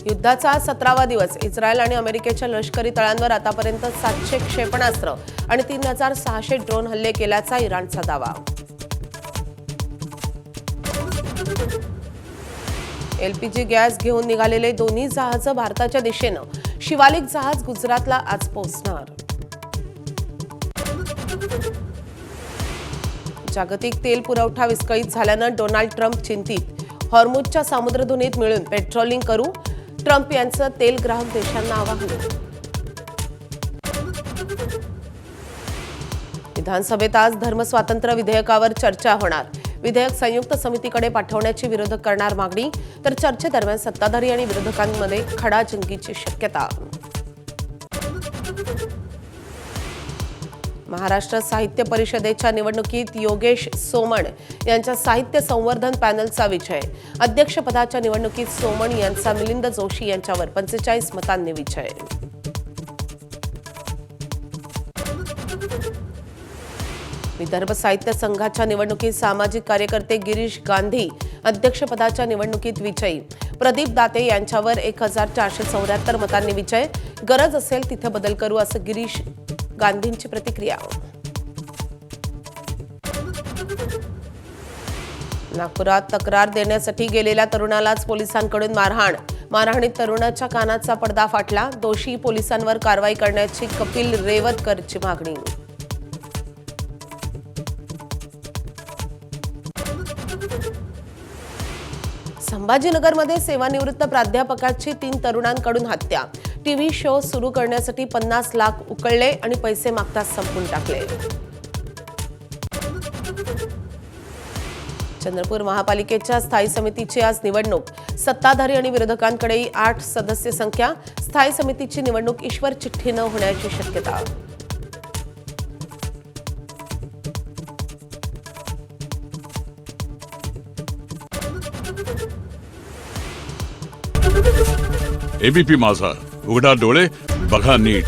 युद्धाचा 17वा दिवस. इस्रायल आणि अमेरिकेच्या लष्करी तळांवर आतापर्यंत 700 क्षेपणास्त्र आणि 3600 ड्रोन हल्ले केल्याचा इराणचा दावा. एलपीजी गॅस घेऊन निघालेले दोन्ही जहाज भारताच्या दिशेनं. शिवालिक जहाज गुजरातला आज पोहोचणार. जागतिक तेल पुरवठा विस्कळीत झाल्यानं डोनाल्ड ट्रम्प चिंतित. हॉर्मुझच्या सामुद्रधुनीत मिळून पेट्रोलिंग करू, ट्रम्प यांचं तेल ग्राहक देशांना आवाहन. विधानसभेत आज धर्मस्वातंत्र्य विधेयकावर चर्चा होणार. विधेयक संयुक्त समितीकडे पाठवण्याची विरोधक करणार मागणी, तर चर्चेदरम्यान सत्ताधारी आणि विरोधकांमध्ये खडाजंगीची शक्यता. महाराष्ट्र साहित्य परिषदेच्या निवडणुकीत योगेश सोमण यांच्या साहित्य संवर्धन पॅनलचा विजय. अध्यक्षपदाच्या निवडणुकीत सोमण यांचा मिलिंद जोशी यांच्यावर 45 मतांनी विजय. विदर्भ साहित्य संघाच्या निवडणुकीत सामाजिक कार्यकर्ते गिरीश गांधी अध्यक्षपदाच्या निवडणुकीत विजयी. प्रदीप दाते यांच्यावर 1474 मतांनी विजय. गरज असेल तिथे बदल करू, असं गिरीश गांधींची प्रतिक्रिया. नागपुरात तक्रार देण्यासाठी गेलेल्या तरुणालाच पोलिसांकडून मारहाण. मारहाणीत तरुणाच्या कानाचा पडदा फाटला. दोषी पोलिसांवर कारवाई करण्याची कपिल रेवतकरची मागणी. संभाजीनगरमध्ये सेवानिवृत्त प्राध्यापकाची 3 तरुणांकडून हत्या. टीव्ही शो सुरू करण्यासाठी 50 लाख उकळले आणि पैसे मागताच संपून टाकले. चंद्रपूर महापालिकेच्या स्थायी समितीची आज निवडणूक. सत्ताधारी आणि विरोधकांकडे 8 सदस्य संख्या. स्थायी समितीची निवडणूक ईश्वर चिठ्ठीनं होण्याची शक्यता. एबीपी माझा, उघडा डोळे बघा नीट.